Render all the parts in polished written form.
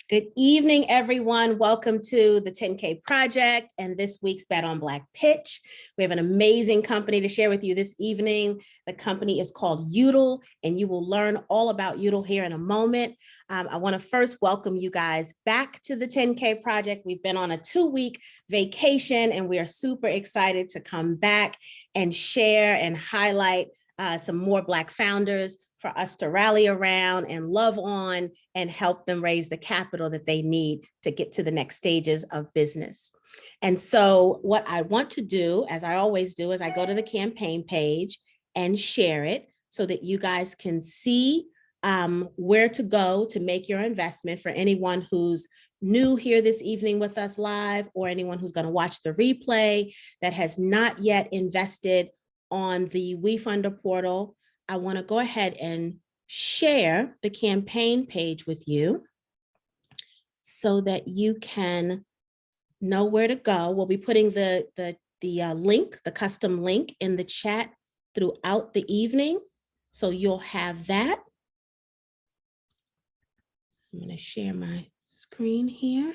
Good evening, everyone. Welcome to the 10K Project and this week's Bet on Black pitch. We have an amazing company to share with you this evening. The company is called Youdle, and you will learn all about Youdle here in a moment. I want to first welcome you guys back to the 10K Project. We've been on a 2-week vacation, and we are super excited to come back and share and highlight some more Black founders for us to rally around and love on and help them raise the capital that they need to get to the next stages of business. And so what I want to do, as I always do, is I go to the campaign page and share it so that you guys can see where to go to make your investment for anyone who's new here this evening with us live, or anyone who's going to watch the replay that has not yet invested on the WeFunder portal. I want to go ahead and share the campaign page with you so that you can know where to go. We'll be putting the link, the custom link, in the chat throughout the evening, so you'll have that. I'm going to share my screen here.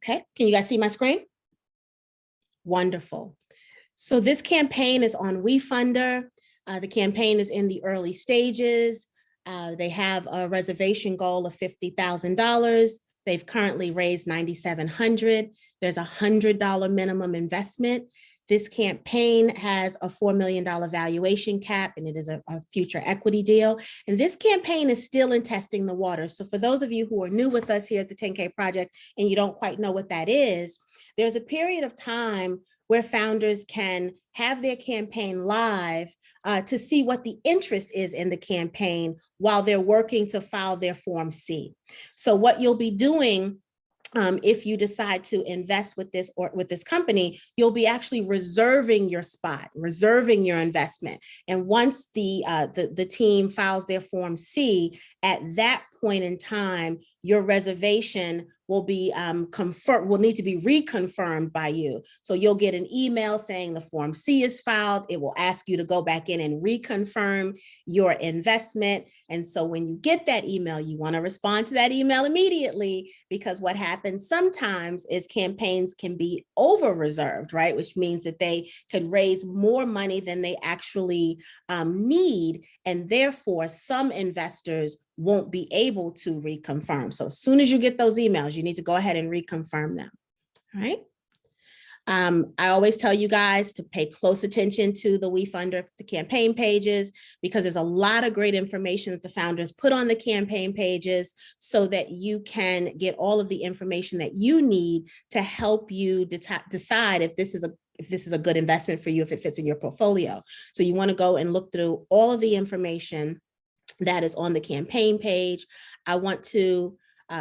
Okay, can you guys see my screen? Wonderful. So this campaign is on WeFunder. The campaign is in the early stages. They have a reservation goal of $50,000. They've currently raised $9,700. There's a $100 minimum investment. This campaign has a $4 million valuation cap, and it is a future equity deal. And this campaign is still in testing the water. So for those of you who are new with us here at the 10K Project and you don't quite know what that is, there's a period of time where founders can have their campaign live to see what the interest is in the campaign while they're working to file their Form C. So what you'll be doing if you decide to invest with this company, you'll be actually reserving your spot, reserving your investment. And once the team files their Form C, at that point in time, your reservation will be will need to be reconfirmed by you. So you'll get an email saying the Form C is filed. It will ask you to go back in and reconfirm your investment. And so when you get that email, you want to respond to that email immediately, because what happens sometimes is campaigns can be over reserved, right? Which means that they could raise more money than they actually need. And therefore, some investors won't be able to reconfirm. So as soon as you get those emails, you need to go ahead and reconfirm them. All right. I always tell you guys to pay close attention to the WeFunder, the campaign pages, because there's a lot of great information that the founders put on the campaign pages so that you can get all of the information that you need to help you decide if this is a good investment for you, if it fits in your portfolio. So you want to go and look through all of the information that is on the campaign page. I want to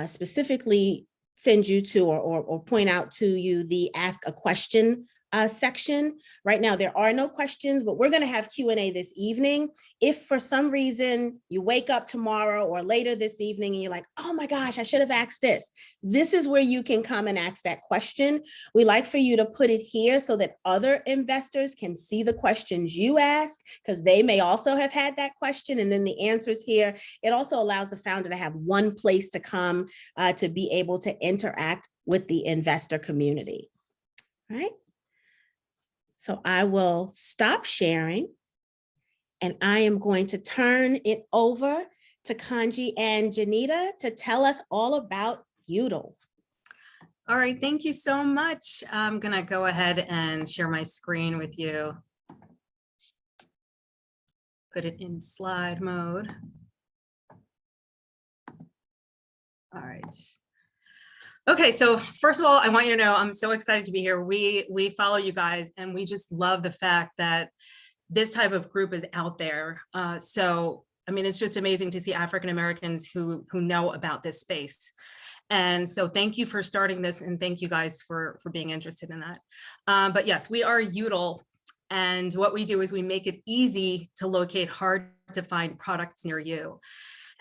specifically send you to or point out to you the Ask a Question section. Right now, there are no questions, but we're going to have Q&A this evening. If for some reason you wake up tomorrow or later this evening and you're like, oh my gosh, I should have asked this, this is where you can come and ask that question. We like for you to put it here so that other investors can see the questions you asked, because they may also have had that question, and then the answers here. It also allows the founder to have one place to come to be able to interact with the investor community. All right. So I will stop sharing, and I am going to turn it over to Kanji and Janita to tell us all about Youdle. All right, thank you so much. I'm gonna go ahead and share my screen with you. Put it in slide mode. All right. Okay, so first of all, I want you to know I'm so excited to be here. We follow you guys, and we just love the fact that this type of group is out there. So, I mean, it's just amazing to see African Americans who know about this space. And so thank you for starting this, and thank you guys for being interested in that. But yes, we are Youdle, and what we do is we make it easy to locate hard to find products near you.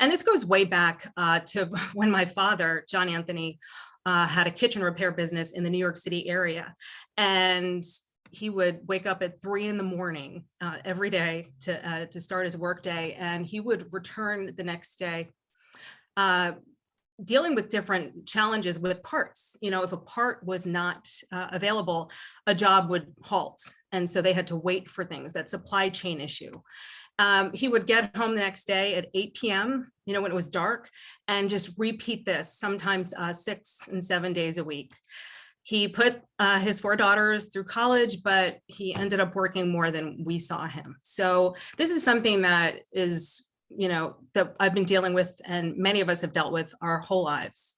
And this goes way back to when my father, John Anthony, had a kitchen repair business in the New York City area. And he would wake up at 3 a.m. Every day to start his workday, and he would return the next day dealing with different challenges with parts. You know, if a part was not available, a job would halt. And so they had to wait for things, that supply chain issue. He would get home the next day at 8 p.m., you know, when it was dark, and just repeat this, sometimes 6 and 7 days a week. He put his 4 daughters through college, but he ended up working more than we saw him. So this is something that is, you know, that I've been dealing with, and many of us have dealt with our whole lives.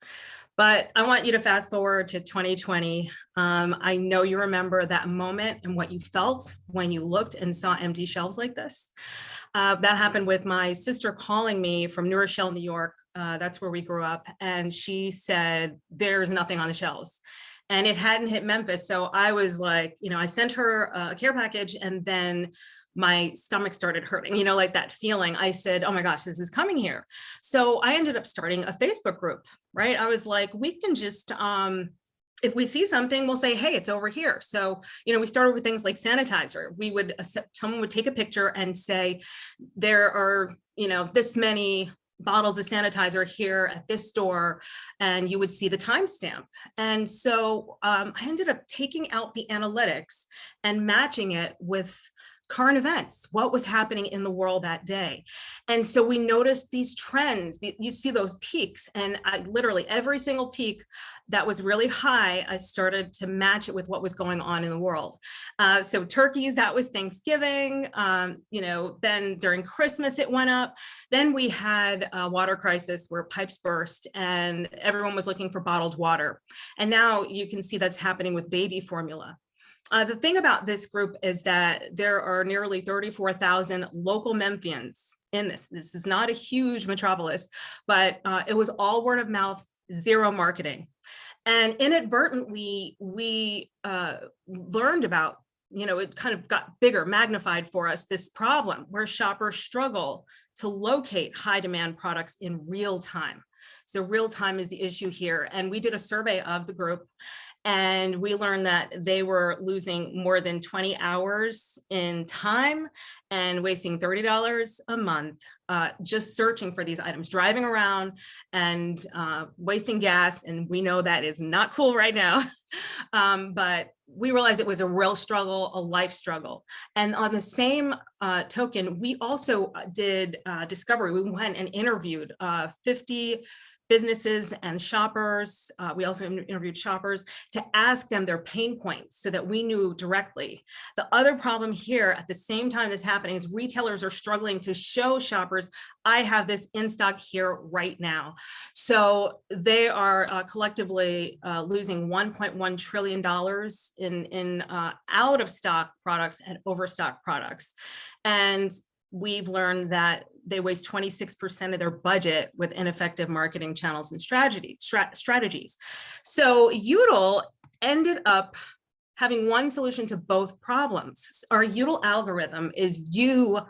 But I want you to fast forward to 2020. I know you remember that moment and what you felt when you looked and saw empty shelves like this. That happened with my sister calling me from New Rochelle, New York. That's where we grew up. And she said, there's nothing on the shelves. And it hadn't hit Memphis. So I was like, you know, I sent her a care package, and then my stomach started hurting, you know, like that feeling. I said, oh my gosh, this is coming here. So I ended up starting a Facebook group, right? I was like, we can just, if we see something, we'll say, hey, it's over here. So, you know, we started with things like sanitizer. We would, someone would take a picture and say, there are, you know, this many bottles of sanitizer here at this store, and you would see the timestamp. And so I ended up taking out the analytics and matching it with current events, what was happening in the world that day. And so we noticed these trends. You see those peaks, and I literally every single peak that was really high, I started to match it with what was going on in the world. So turkeys, that was Thanksgiving. You know, then during Christmas it went up. Then we had a water crisis where pipes burst and everyone was looking for bottled water. And now you can see that's happening with baby formula. The thing about this group is that there are nearly 34,000 local Memphians in this. This is not a huge metropolis, but it was all word of mouth, zero marketing. And inadvertently, we learned about, you know, it kind of got bigger, magnified for us, this problem where shoppers struggle to locate high demand products in real time. So real time is the issue here. And we did a survey of the group, and we learned that they were losing more than 20 hours in time and wasting $30 a month just searching for these items, driving around and wasting gas. And we know that is not cool right now. But we realized it was a real struggle, a life struggle. And on the same token, we also did discovery. We went and interviewed 50 businesses and shoppers. We also interviewed shoppers to ask them their pain points so that we knew directly. The other problem here at the same time this happening is retailers are struggling to show shoppers, I have this in stock here right now. So they are collectively losing $1.1 trillion in out of stock products and overstock products. And we've learned that they waste 26% of their budget with ineffective marketing channels and strategies. So Youdle ended up having one solution to both problems. Our Youdle algorithm is you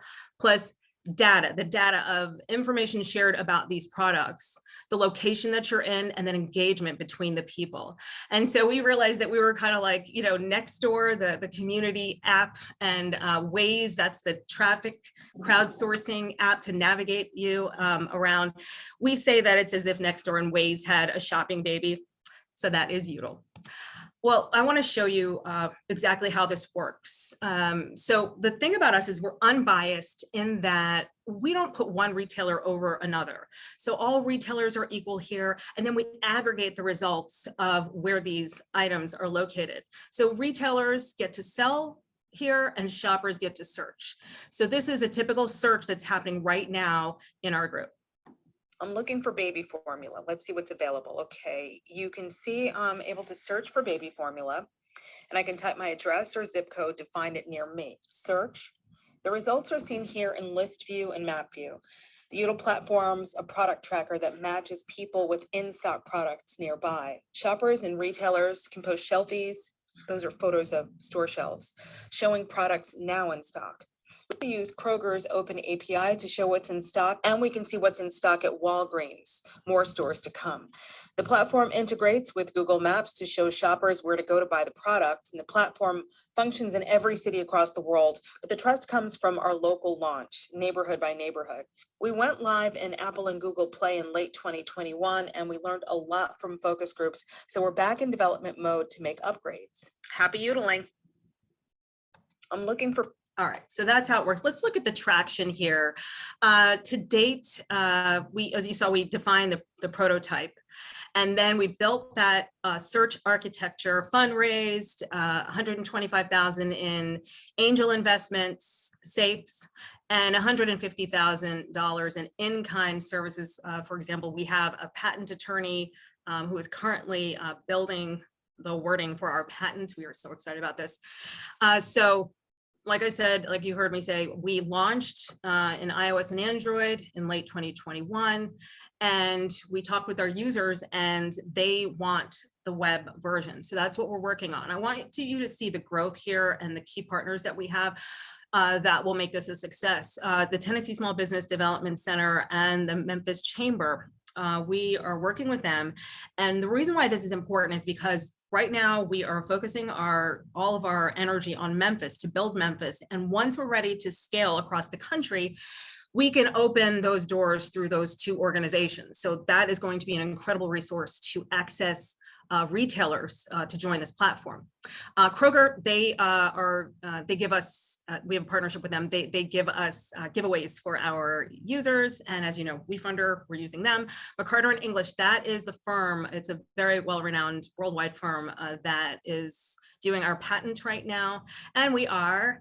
plus data, the data of information shared about these products, the location that you're in, and then engagement between the people. And so we realized that we were kind of like, you know, Nextdoor, the community app, and Waze, that's the traffic crowdsourcing app to navigate you around. We say that it's as if Nextdoor and Waze had a shopping baby. So that is Youdle. Well, I want to show you exactly how this works. So the thing about us is we're unbiased in that we don't put one retailer over another. So all retailers are equal here, and then we aggregate the results of where these items are located. So retailers get to sell here and shoppers get to search. So this is a typical search that's happening right now in our group. I'm looking for baby formula. Let's see what's available. Okay, you can see I'm able to search for baby formula, and I can type my address or zip code to find it near me. Search. The results are seen here in list view and map view. The Youdle platform's a product tracker that matches people with in-stock products nearby. Shoppers and retailers can post shelfies. Those are photos of store shelves showing products now in stock. We use Kroger's open API to show what's in stock, and we can see what's in stock at Walgreens, more stores to come. The platform integrates with Google Maps to show shoppers where to go to buy the products, and the platform functions in every city across the world, but the trust comes from our local launch, neighborhood by neighborhood. We went live in Apple and Google Play in late 2021, and we learned a lot from focus groups, so we're back in development mode to make upgrades. Happy Youdling. I'm looking for All right, so that's how it works. Let's look at the traction here. To date, as you saw, we defined the prototype, and then we built that search architecture, fundraised 125,000 in angel investments, safes, and $150,000 in in-kind services. For example, we have a patent attorney who is currently building the wording for our patent. We are so excited about this. Like I said, like you heard me say, we launched in iOS and Android in late 2021, and we talked with our users and they want the web version. So that's what we're working on. I want you to see the growth here and the key partners that we have that will make this a success. The Tennessee Small Business Development Center and the Memphis Chamber, we are working with them. And the reason why this is important is because right now we are focusing all of our energy on Memphis to build Memphis. And once we're ready to scale across the country, we can open those doors through those two organizations. So that is going to be an incredible resource to access retailers to join this platform. Kroger, they give us, we have a partnership with them. They give us giveaways for our users. And as you know, WeFunder, we're using them. But Carter and English, that is the firm. It's a very well-renowned worldwide firm that is doing our patent right now. And we are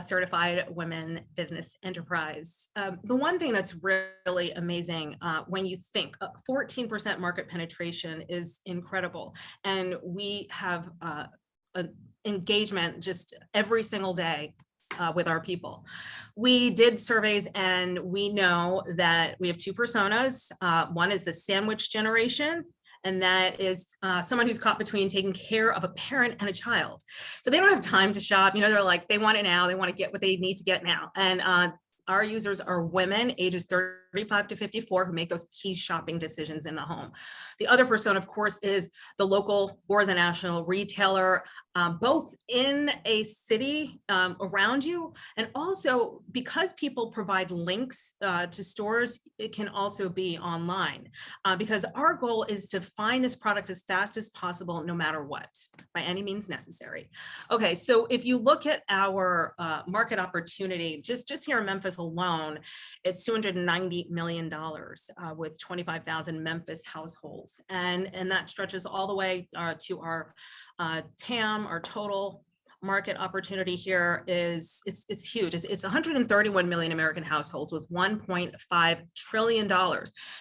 certified women business enterprise. The one thing that's really amazing when you think 14% market penetration is incredible. And we have an engagement just every single day with our people. We did surveys and we know that we have two personas. One is the sandwich generation, and that is someone who's caught between taking care of a parent and a child. So they don't have time to shop. You know, they're like, they want it now. They want to get what they need to get now. And our users are women ages 35 to 54 who make those key shopping decisions in the home. The other persona, of course, is the local or the national retailer, both in a city around you, and also because people provide links to stores, it can also be online because our goal is to find this product as fast as possible, no matter what, by any means necessary. Okay, so if you look at our market opportunity, just here in Memphis alone, it's $290 million with 25,000 Memphis households. And that stretches all the way to our TAM, our total market opportunity here is, it's huge. It's 131 million American households with $1.5 trillion.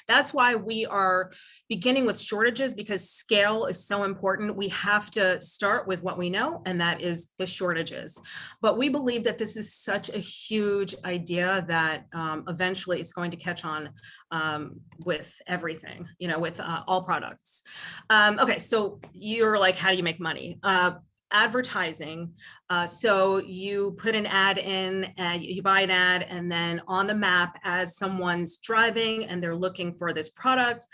That's why we are beginning with shortages, because scale is so important. We have to start with what we know, and that is the shortages. But we believe that this is such a huge idea that eventually it's going to catch on with everything, you know, with all products. Okay, so you're like, how do you make money? Advertising. So you put an ad in and you buy an ad, and then on the map as someone's driving and they're looking for this product,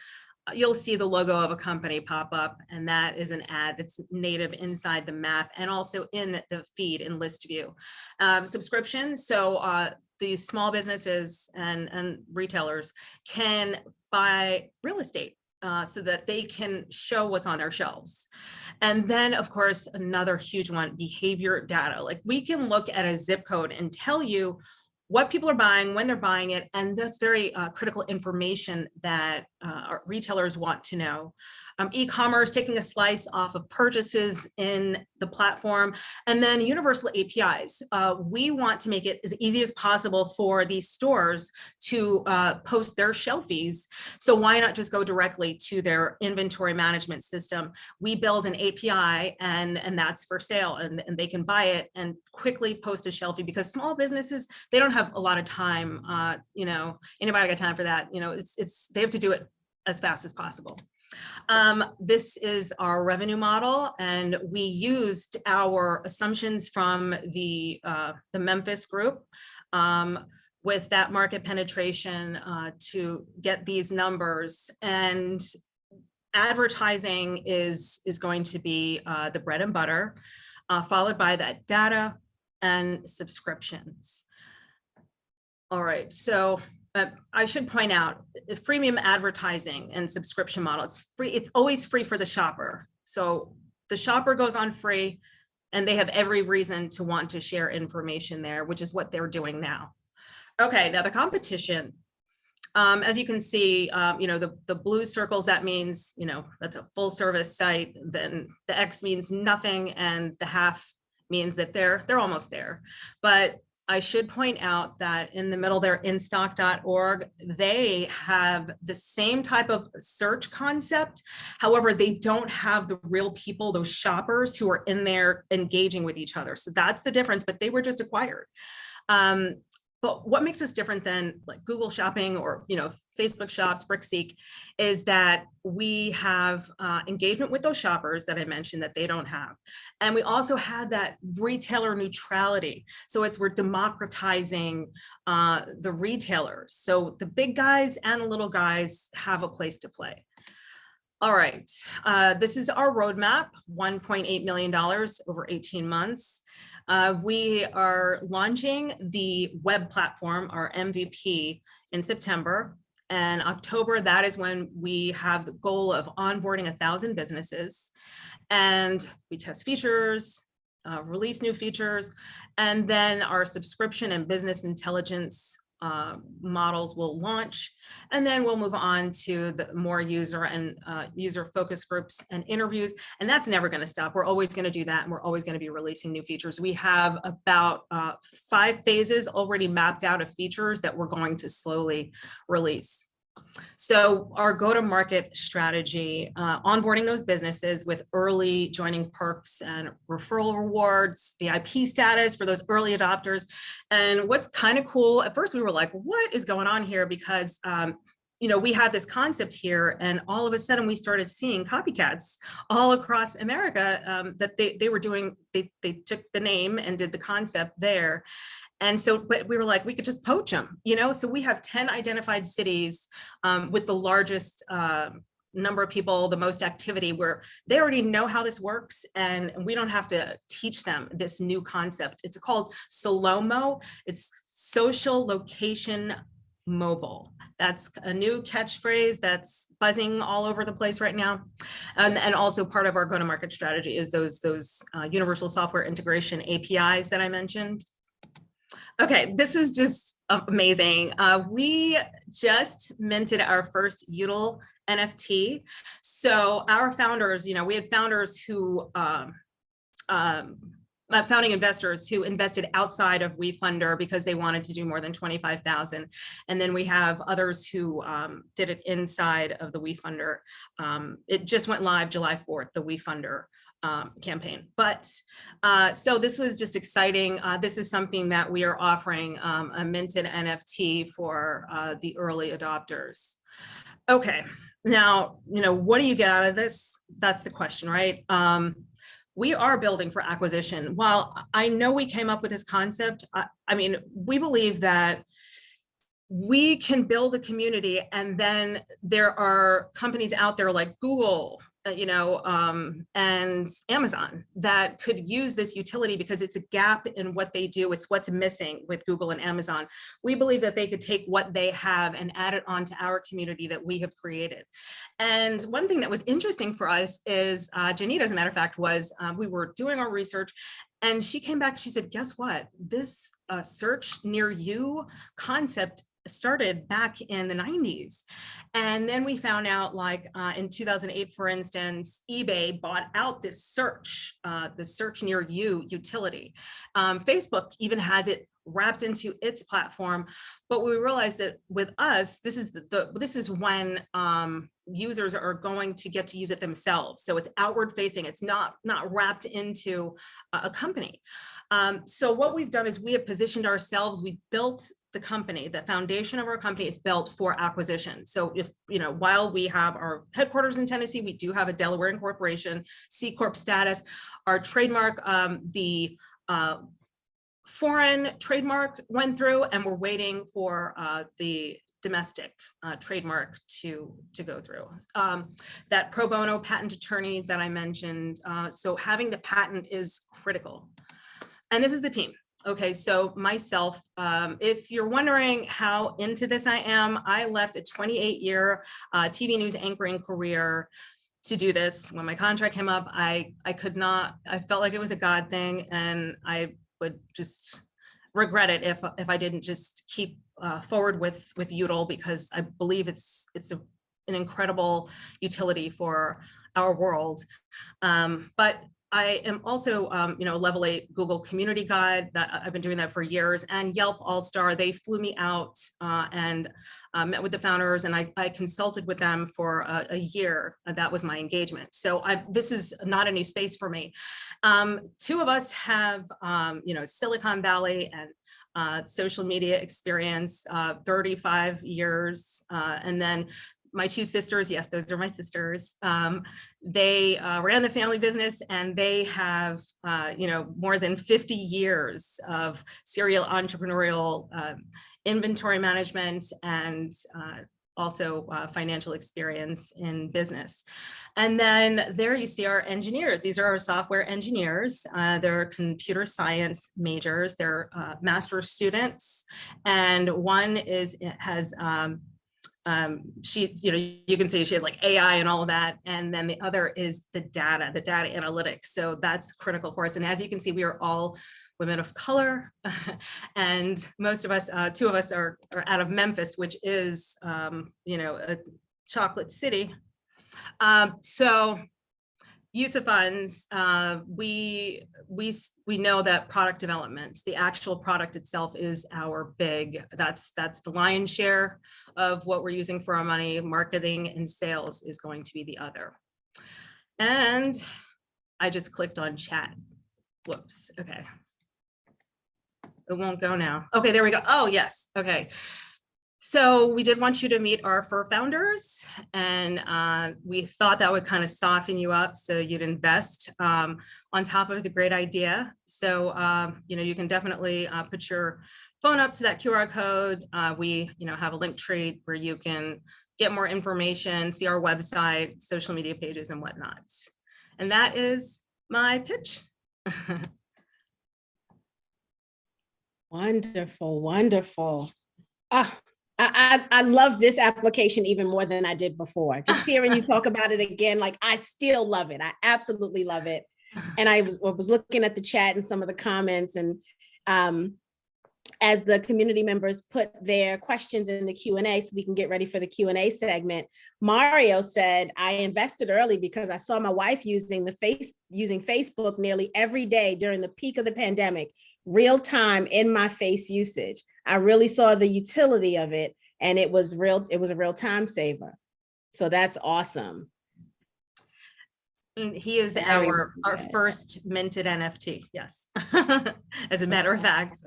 you'll see the logo of a company pop up, and that is an ad that's native inside the map and also in the feed in list view. Subscriptions. So these small businesses and retailers can buy real estate so that they can show what's on their shelves. And then, of course, another huge one, behavior data. Like, we can look at a zip code and tell you what people are buying, when they're buying it, and that's very critical information that our retailers want to know. E-commerce, taking a slice off of purchases in the platform, and then universal APIs. We want to make it as easy as possible for these stores to post their shelfies. So why not just go directly to their inventory management system? We build an API and that's for sale, and they can buy it and quickly post a shelfie, because small businesses, they don't have a lot of time. You know, anybody got time for that? You know, they have to do it as fast as possible. This is our revenue model, and we used our assumptions from the Memphis group with that market penetration to get these numbers. And advertising is going to be the bread and butter, followed by that data and subscriptions. All right, so I should point out the freemium advertising and subscription model, it's free. It's always free for the shopper. So the shopper goes on free and they have every reason to want to share information there, which is what they're doing now. Okay, now the competition. As you can see, the blue circles, that means, that's a full service site. Then the X means nothing, and the half means that they're almost there. But I should point out that in the middle there, instock.org, they have the same type of search concept. However, they don't have the real people, those shoppers who are in there engaging with each other. So that's the difference, but they were just acquired. But what makes us different than like Google Shopping or Facebook Shops, Brickseek, is that we have engagement with those shoppers that I mentioned that they don't have, and we also have that retailer neutrality. So we're democratizing the retailers. So the big guys and the little guys have a place to play. All right, this is our roadmap: $1.8 million over 18 months. We are launching the web platform, our MVP, in September. And October, that is when we have the goal of onboarding 1,000 businesses. And we test features, release new features, and then our subscription and business intelligence models will launch, and then we'll move on to the more user and user focus groups and interviews, and that's never going to stop. We're always going to do that, and we're always going to be releasing new features. We have about 5 phases already mapped out of features that we're going to slowly release. So our go-to-market strategy, onboarding those businesses with early joining perks and referral rewards, VIP status for those early adopters. And what's kind of cool, at first we were like, what is going on here? Because we had this concept here, and all of a sudden we started seeing copycats all across America that they were doing, they took the name and did the concept there. And so, but we were like, we could just poach them, so we have 10 identified cities with the largest number of people, the most activity, where they already know how this works, and we don't have to teach them this new concept. It's called SOLOMO. It's social location mobile. That's a new catchphrase that's buzzing all over the place right now. And also part of our go-to-market strategy is those universal software integration APIs that I mentioned. Okay, this is just amazing. We just minted our first Youdle NFT. So our founders, we had founders who, founding investors who invested outside of WeFunder because they wanted to do more than 25,000. And then we have others who did it inside of the WeFunder. It just went live July 4th, the WeFunder campaign. But so this was just exciting. This is something that we are offering, a minted NFT for the early adopters. Okay, now, what do you get out of this? That's the question, right? We are building for acquisition. While I know we came up with this concept, I mean, we believe that we can build a community, and then there are companies out there like Google, and Amazon that could use this utility because it's a gap in what they do. It's what's missing with Google and Amazon. We believe that they could take what they have and add it onto our community that we have created. And one thing that was interesting for us is Janita, as a matter of fact, was we were doing our research, and she came back, she said, guess what? This search near you concept started back in the 90s. And then we found out, like in 2008, for instance, eBay bought out this search, the search near you utility. Facebook even has it wrapped into its platform. But we realized that with us, this is when users are going to get to use it themselves. So it's outward facing. It's not wrapped into a company. So what we've done is we have positioned ourselves. We built the company. The foundation of our company is built for acquisition. So if, while we have our headquarters in Tennessee, we do have a Delaware incorporation, C Corp status. Our trademark, the foreign trademark went through, and we're waiting for the domestic trademark to go through. That pro bono patent attorney that I mentioned, so having the patent is critical. And this is the team. Okay, so myself, if you're wondering how into this I am, I left a 28-year TV news anchoring career to do this. When my contract came up, I could not, I felt like it was a God thing, and I would just regret it if I didn't just keep forward with Youdle, because I believe it's an incredible utility for our world. But I am also, level 8 Google Community Guide. That I've been doing that for years, and Yelp All-Star. They flew me out and met with the founders, and I consulted with them for a year. That was my engagement. So this is not a new space for me. Two of us have, Silicon Valley and social media experience, 35 years, and then my two sisters, yes, those are my sisters. They ran the family business, and they have, more than 50 years of serial entrepreneurial inventory management and also financial experience in business. And then there you see our engineers. These are our software engineers. They're computer science majors. They're master's students, and one has she, you can see she has like AI and all of that. And then the other is the data analytics. So that's critical for us. And as you can see, we are all women of color, and most of us, two of us are out of Memphis, which is, a chocolate city. So use of funds, we know that product development, the actual product itself, is our that's the lion's share of what we're using for our money. Marketing and sales is going to be the other. And I just clicked on chat. Whoops. Okay. It won't go now. Okay, there we go. Oh, yes. Okay. So we did want you to meet our founders, and we thought that would kind of soften you up so you'd invest on top of the great idea. So, you can definitely put your phone up to that QR code. We, have a link tree where you can get more information, see our website, social media pages, and whatnot. And that is my pitch. Wonderful, wonderful. I love this application even more than I did before. Just hearing you talk about it again, like I still love it. I absolutely love it. And I was looking at the chat and some of the comments, and as the community members put their questions in the Q&A so we can get ready for the Q&A segment, Mario said, I invested early because I saw my wife using Facebook nearly every day during the peak of the pandemic, real time in my face usage. I really saw the utility of it, and it was a real time saver. So that's awesome. And he is our first minted NFT. Yes. As a matter of fact.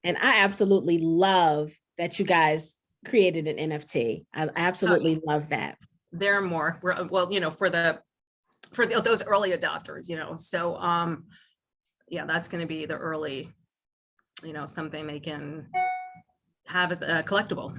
And I absolutely love that you guys created an NFT. I absolutely love that. There are more. Well, for those early adopters, so yeah, that's going to be the early, something they can have as a collectible.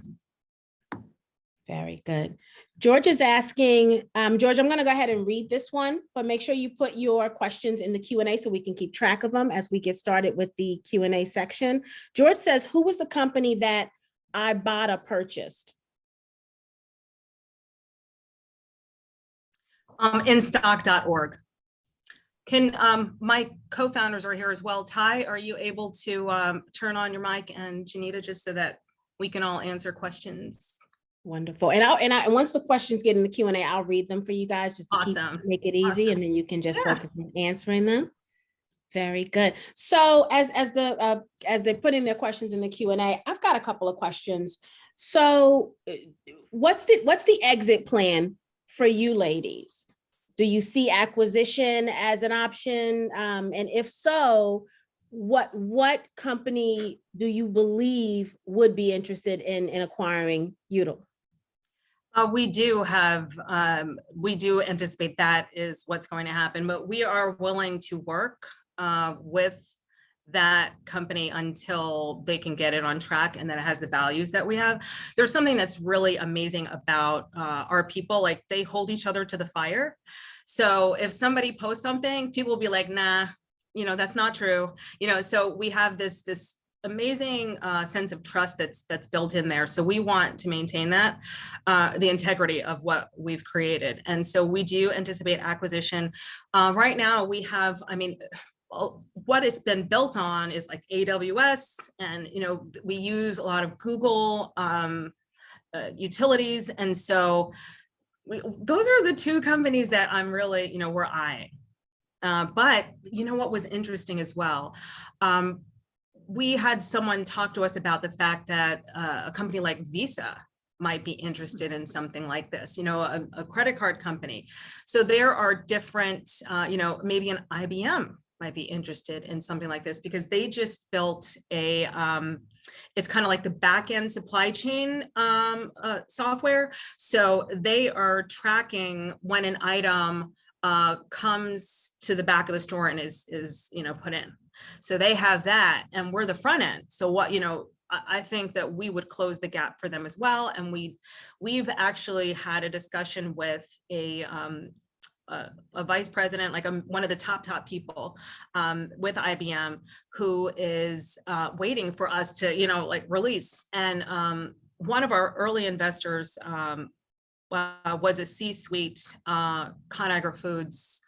Very good. George is asking, George, I'm going to go ahead and read this one, but make sure you put your questions in the Q&A so we can keep track of them as we get started with the Q&A section. George says, who was the company that Ibotta purchased? Instock.org. Can my co-founders are here as well. Ty, are you able to turn on your mic, and Janita, just so that we can all answer questions? Wonderful. And once the questions get in the Q&A, I'll read them for you guys just to make it easy. Awesome. And then you can just focus on answering them. Very good. So as they're putting their questions in the Q&A, I've got a couple of questions. So what's the exit plan for you ladies? Do you see acquisition as an option? And if so, what company do you believe would be interested in acquiring Youdle? We do anticipate that is what's going to happen, but we are willing to work with that company until they can get it on track and that it has the values that we have. There's something that's really amazing about our people, like they hold each other to the fire. So if somebody posts something, people will be like, nah, that's not true. So we have this amazing sense of trust that's built in there. So we want to maintain that, the integrity of what we've created. And so we do anticipate acquisition. Right now we have, what it's been built on is like AWS, and we use a lot of Google utilities, and so those are the two companies that I'm really we're eyeing. But what was interesting as well, we had someone talk to us about the fact that a company like Visa might be interested in something like this, a credit card company. So there are different, maybe an IBM might be interested in something like this, because they just built it's kind of like the back end supply chain software. So they are tracking when an item comes to the back of the store and is put in. So they have that, and we're the front end. So what I think that we would close the gap for them as well. And we've actually had a discussion with a vice president, like one of the top people with IBM, who is waiting for us to release. And one of our early investors was a C-suite ConAgra Foods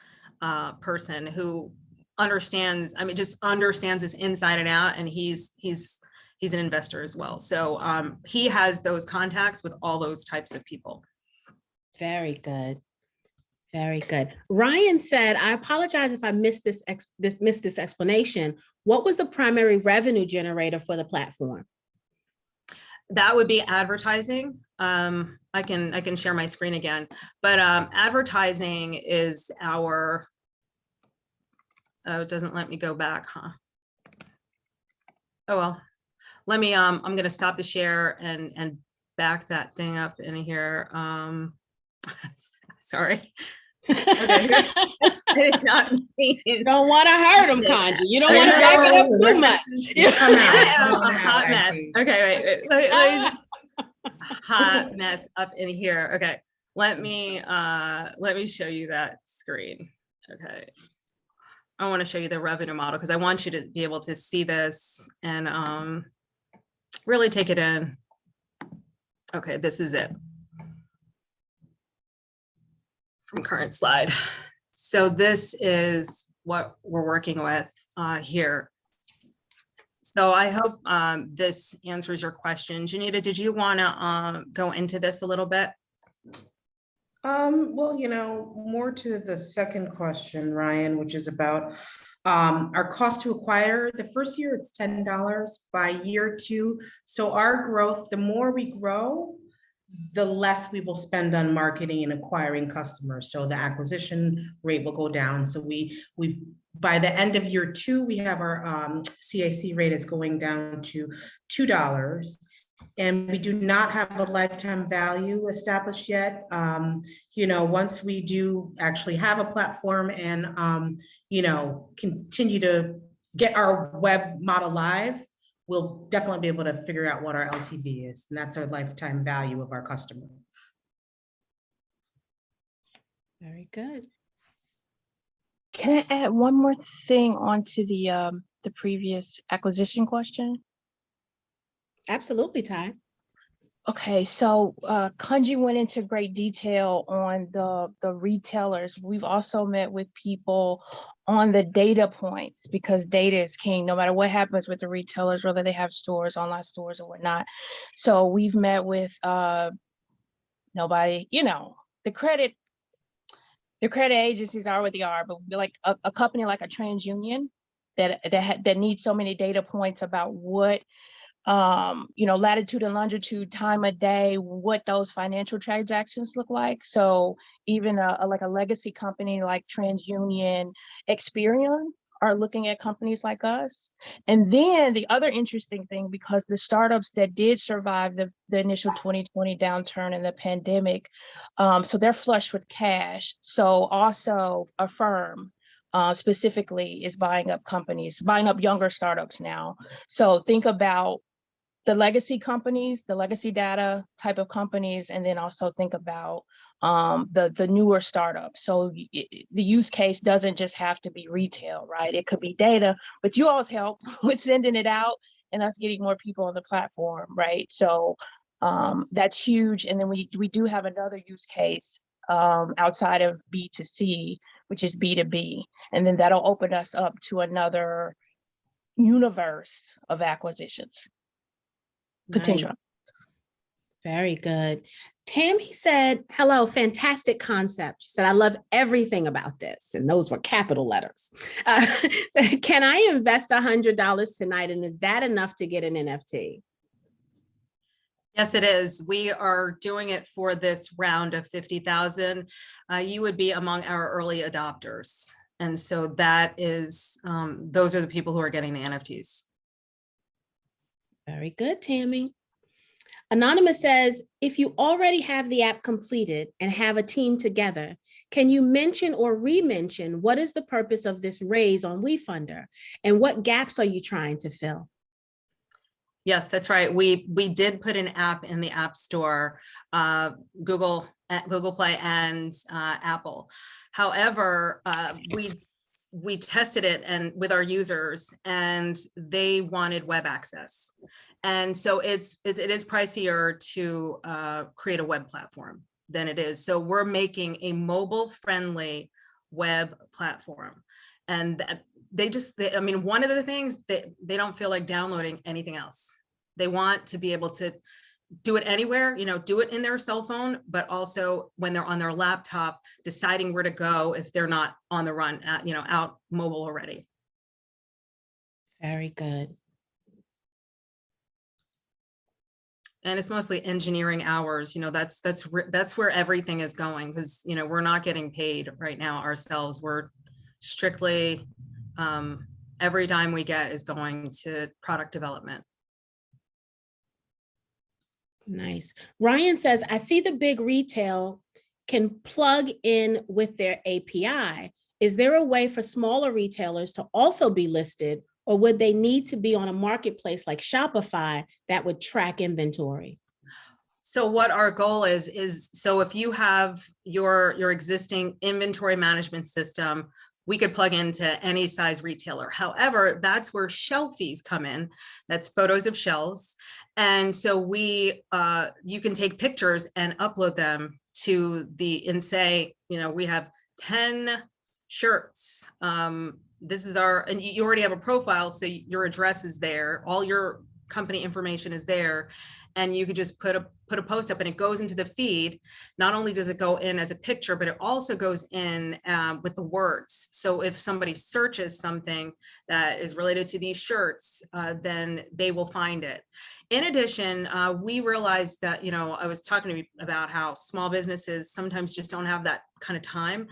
person who understands this inside and out, and he's an investor as well. So he has those contacts with all those types of people. Very good. Very good. Ryan said, I apologize if I missed this explanation. What was the primary revenue generator for the platform? That would be advertising. I can share my screen again, but advertising is our, it doesn't let me go back, huh? Oh, well, let me, I'm going to stop the share and back that thing up in here. Sorry. Okay. I did not mean. You don't want to hurt them, Kanji. You don't want to back it up too much. I am a hot mess. Okay, wait. Let me just, hot mess up in here. Okay, let me show you that screen. Okay, I want to show you the revenue model because I want you to be able to see this and really take it in. Okay, this is it. From current slide. So this is what we're working with here. So I hope this answers your question. Janita, did you want to go into this a little bit? Well, more to the second question, Ryan, which is about our cost to acquire. The first year it's $10. By year 2, so our growth, the more we grow, the less we will spend on marketing and acquiring customers. So the acquisition rate will go down. So we've by the end of year 2, we have our CAC rate is going down to $2. And we do not have a lifetime value established yet. Once we do actually have a platform and continue to get our web model live, we'll definitely be able to figure out what our LTV is, and that's our lifetime value of our customer. Very good. Can I add one more thing onto the previous acquisition question? Absolutely, Ty. Okay, so Kanji went into great detail on the retailers. We've also met with people on the data points, because data is king no matter what happens with the retailers, whether they have stores, online stores or whatnot. So we've met with nobody, the credit agencies are what they are, but like a company like a TransUnion, that need so many data points about what latitude and longitude, time of day, what those financial transactions look like. So even like a legacy company like TransUnion, Experian are looking at companies like us. And then the other interesting thing, because the startups that did survive the initial 2020 downturn and the pandemic, so they're flush with cash. So also a firm specifically is buying up younger startups now. So think about the legacy companies, the legacy data type of companies, and then also think about the newer startups. So the use case doesn't just have to be retail, right? It could be data, but you all's help with sending it out and us getting more people on the platform, right? So that's huge. And then we do have another use case outside of B2C, which is B2B. And then that'll open us up to another universe of acquisitions. Potential. Nice. Very good. Tammy said, hello, fantastic concept. She said, I love everything about this. And those were capital letters. So can I invest $100 tonight? And is that enough to get an NFT? Yes, it is. We are doing it for this round of 50,000. You would be among our early adopters. And so that is, those are the people who are getting the NFTs. Very good, Tammy. Anonymous says, if you already have the app completed and have a team together, can you mention or re-mention what is the purpose of this raise on WeFunder and what gaps are you trying to fill? Yes, that's right. We did put an app in the App Store, Google Play and Apple. However, we tested it and with our users and they wanted web access. And so it is pricier to create a web platform than it is. So we're making a mobile friendly web platform. And I mean, one of the things that they don't feel like downloading anything else. They want to be able to do it anywhere, do it in their cell phone, but also when they're on their laptop, deciding where to go if they're not on the run, out mobile already. Very good. And it's mostly engineering hours. That's where everything is going, because we're not getting paid right now ourselves. We're strictly every dime we get is going to product development. Nice. Ryan says, I see the big retail can plug in with their API. Is there a way for smaller retailers to also be listed, or would they need to be on a marketplace like Shopify that would track inventory? So what our goal is so if you have your existing inventory management system, we could plug into any size retailer. However, that's where shelfies come in. That's photos of shelves. And so you can take pictures and upload them to and say, we have 10 shirts. This is and you already have a profile. So your address is there. All your company information is there. And you could just put a post up and it goes into the feed. Not only does it go in as a picture, but it also goes in with the words. So if somebody searches something that is related to these shirts, then they will find it. In addition, we realized that, I was talking to you about how small businesses sometimes just don't have that kind of time.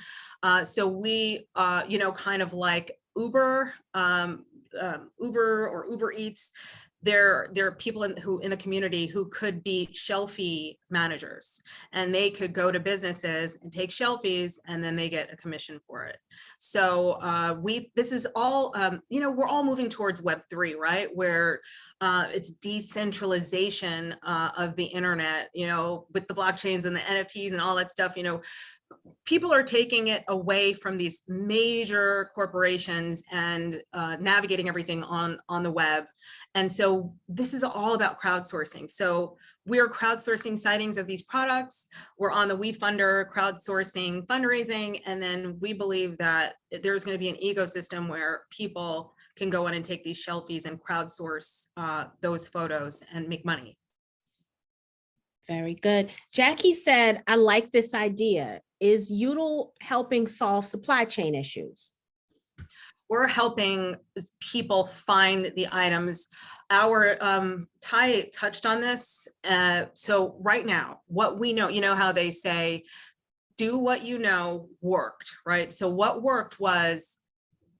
So we, kind of like Uber or Uber Eats, there are people in the community who could be shelfie managers, and they could go to businesses and take shelfies, and then they get a commission for it. So this is all, we're all moving towards Web3, right? Where it's decentralization of the internet, with the blockchains and the NFTs and all that stuff, people are taking it away from these major corporations and navigating everything on the web. And so this is all about crowdsourcing. So we're crowdsourcing sightings of these products. We're on the WeFunder crowdsourcing fundraising. And then we believe that there's going to be an ecosystem where people can go in and take these shelfies and crowdsource those photos and make money. Very good. Jackie said, I like this idea. Is Youdle helping solve supply chain issues? we're helping people find the items. Our Ty touched on this. So right now, what we know, you know how they say, do what you know worked, right? So what worked was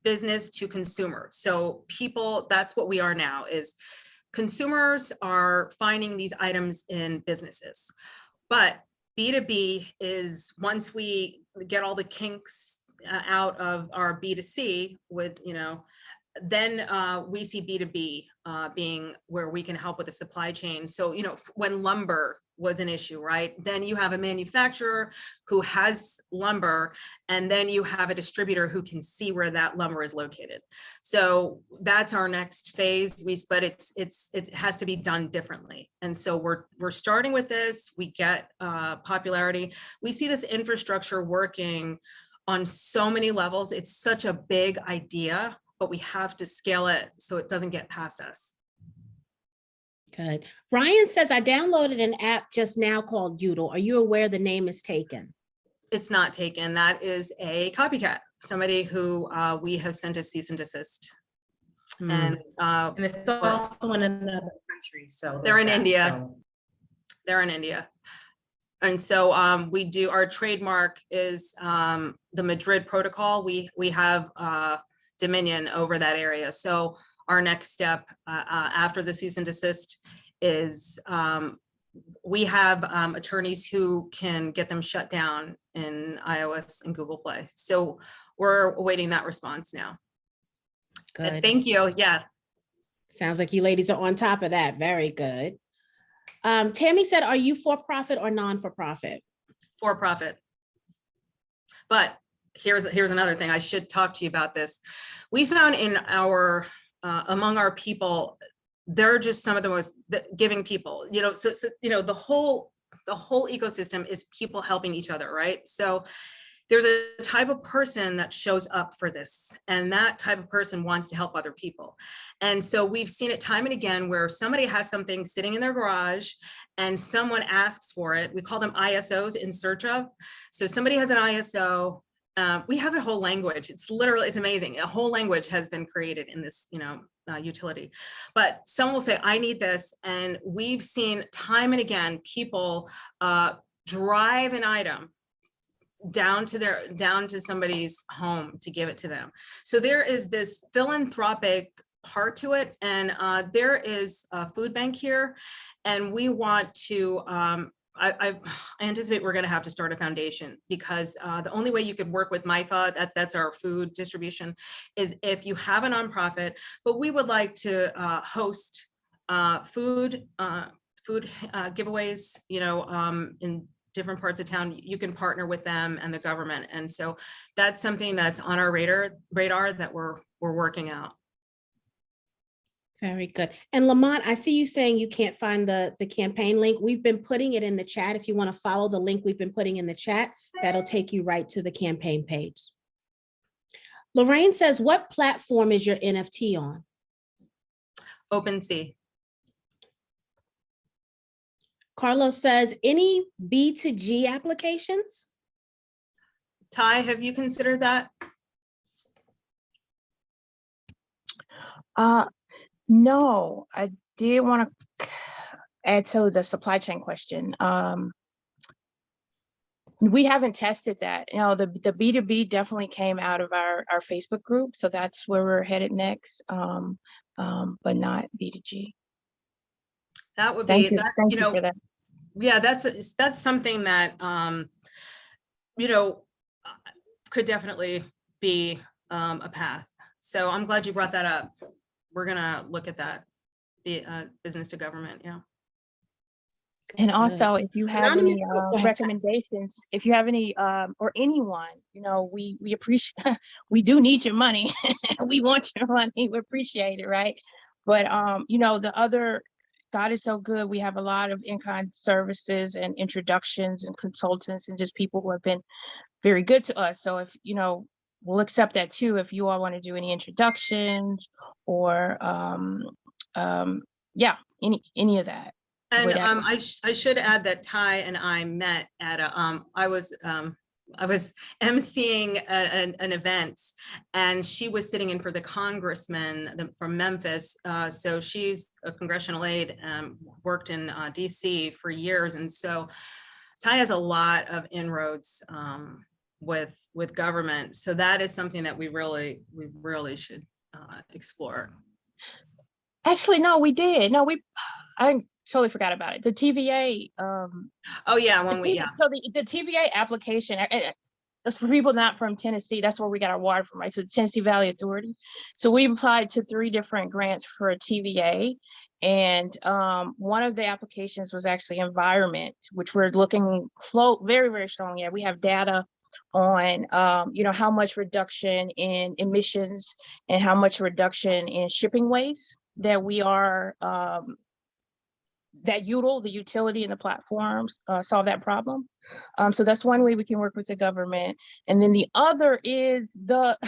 business to consumer. So people, that's what we are now, is consumers are finding these items in businesses. But B2B is, once we get all the kinks out of our B2C with, you know, then we see B2B being where we can help with the supply chain. So, you know, when lumber was an issue, right? Then you have a manufacturer who has lumber, and then you have a distributor who can see where that lumber is located. So that's our next phase. But it has to be done differently. And so we're starting with this. We get popularity. We see this infrastructure working on so many levels. It's such a big idea, but we have to scale it so it doesn't get past us. Good. Ryan says, I downloaded an app just now called Youdle. Are you aware the name is taken? It's not taken. That is a copycat, somebody who we have sent a cease and desist. And it's also in another country, so. They're in there's that, India. so. They're in India. And so we do, our trademark is the Madrid Protocol. We have dominion over that area. So our next step after the cease and desist is we have attorneys who can get them shut down in iOS and Google Play. So we're awaiting that response now. Good. Thank you. Yeah. Sounds like you ladies are on top of that. Very good. Tammy said, are you for-profit or non-for-profit? For profit. But here's another thing. I should talk to you about this. We found in our among our people, they're just some of the most giving people. You know, so you know, the whole ecosystem is people helping each other, right? So there's a type of person that shows up for this, and that type of person wants to help other people. And so we've seen it time and again where somebody has something sitting in their garage and someone asks for it. We call them ISOs, in search of. So somebody has an ISO. We have a whole language. It's literally, it's amazing. A whole language has been created in this, you know, utility. But someone will say, I need this. And we've seen time and again, people drive an item down to somebody's home to give it to them. So there is this philanthropic part to it. And there is a food bank here, and we want to, I anticipate we're going to have to start a foundation, because the only way you could work with MIFA, that's our food distribution, is if you have a nonprofit. But we would like to host food giveaways, you know, in different parts of town. You can partner with them and the government. And so that's something that's on our radar that we're working out. Very good. And Lamont, I see you saying you can't find the campaign link. We've been putting it in the chat. If you want to follow the link we've been putting in the chat, that'll take you right to the campaign page. Lorraine says, what platform is your NFT on? OpenSea. Carlos says, any B2G applications? Ty, have you considered that? No, I did want to add to the supply chain question. We haven't tested that. You know, the B2B definitely came out of our Facebook group, so that's where we're headed next, but not B2G. That would be, that's, Thank you know, for that. Yeah, that's something that, you know, could definitely be a path. So I'm glad you brought that up. We're gonna look at that, the business to government, yeah. And also, if you have any Go ahead. recommendations, if you have any, or anyone, you know, we appreciate, we do need your money. We want your money, we appreciate it, right? But, you know, the other, God is so good. We have a lot of in-kind services and introductions and consultants and just people who have been very good to us. So if, you know, we'll accept that too. If you all want to do any introductions or, yeah, any of that. And whatever. I should add that Ty and I met at a, I was I was emceeing an event, and she was sitting in for the congressman from Memphis. So she's a congressional aide, worked in DC for years. And so Ty has a lot of inroads with government. So that is something that we really should explore. Actually, no, we did. No, I totally forgot about it. The TVA. Oh yeah, when we, yeah. So the TVA application, that's for people not from Tennessee. That's where we got our water from, right? So the Tennessee Valley Authority. So we applied to 3 different grants for a TVA. And one of the applications was actually environment, which we're looking very, very strongly at. We have data on, how much reduction in emissions and how much reduction in shipping waste that we are, that Youdle, the utility and the platforms, solve that problem. So that's one way we can work with the government. And then the other is the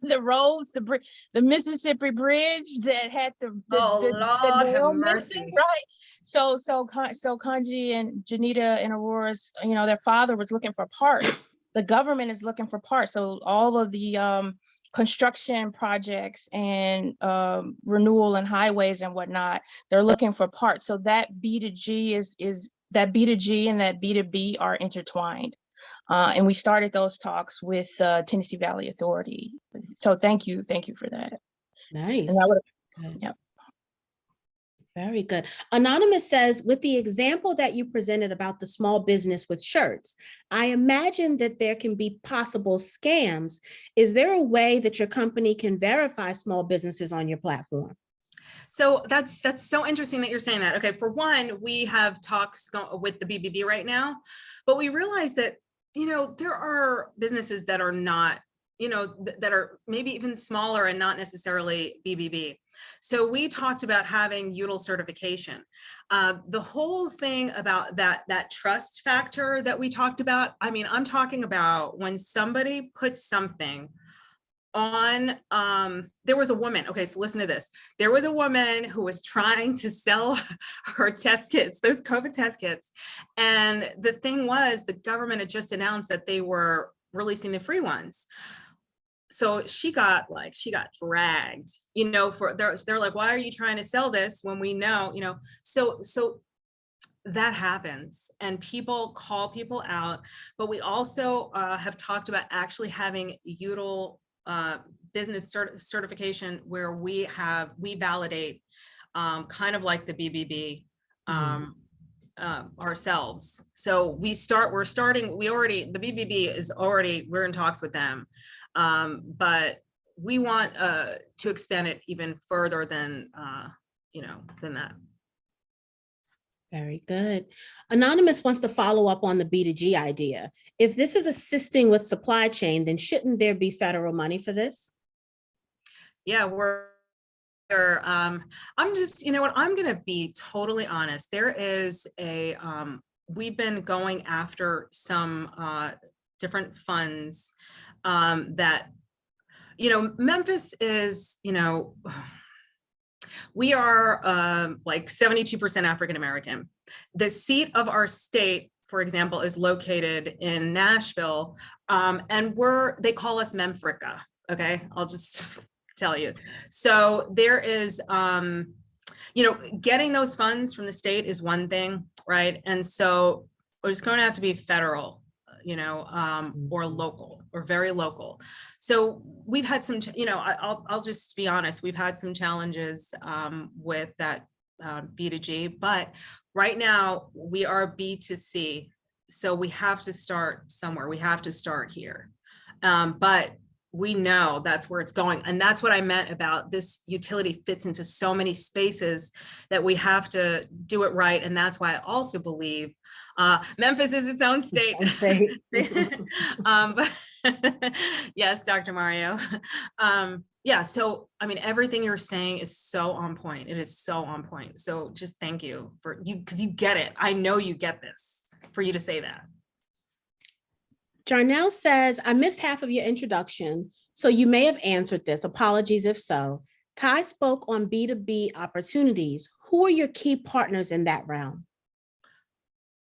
the roads, the Mississippi Bridge that had the Lord have nail mercy. missing, right? So Kanji and Janita and Aurora's, their father was looking for parts. The government is looking for parts. So all of the construction projects and renewal and highways and whatnot, they're looking for parts. So that B2G is that B2G and that B2B are intertwined. And we started those talks with Tennessee Valley Authority. So thank you for that. Nice. And I would, Good. yep. Very good. Anonymous says, with the example that you presented about the small business with shirts, I imagine that there can be possible scams. Is there a way that your company can verify small businesses on your platform? So that's so interesting that you're saying that. Okay, for one, we have talks with the BBB right now, but we realize that, there are businesses that are not, that are maybe even smaller and not necessarily BBB. So we talked about having Youdle certification. The whole thing about that trust factor that we talked about, I'm talking about when somebody puts something on, there was a woman, okay, so listen to this. There was a woman who was trying to sell her test kits, those COVID test kits. And the thing was, the government had just announced that they were releasing the free ones. So she got dragged, they're like, why are you trying to sell this when we know, so that happens and people call people out. But we also have talked about actually having Youdle business certification where we validate kind of like the BBB ourselves. So the BBB is already, we're in talks with them. But we want to expand it even further than that. Very good. Anonymous wants to follow up on the B2G idea. If this is assisting with supply chain, then shouldn't there be federal money for this? Yeah, I'm just, I'm going to be totally honest. There is we've been going after some different funds that, Memphis is, we are like 72% African-American. The seat of our state, for example, is located in Nashville, and they call us Memfrica. Okay, I'll just tell you. So there is, getting those funds from the state is one thing, right? And so it's going to have to be federal, or local, or very local. So we've had some, I'll just be honest, we've had some challenges with that B2G, but right now we are B2C. So we have to start somewhere. We have to start here. But we know that's where it's going. And that's what I meant about this utility fits into so many spaces that we have to do it right. And that's why I also believe Memphis is its own state. But yes, Dr. Mario. Yeah, so everything you're saying is so on point. It is so on point. So just thank you for you, because you get it. I know you get this, for you to say that. Jarnell says, I missed half of your introduction, so you may have answered this. Apologies if so. Ty spoke on B2B opportunities. Who are your key partners in that realm?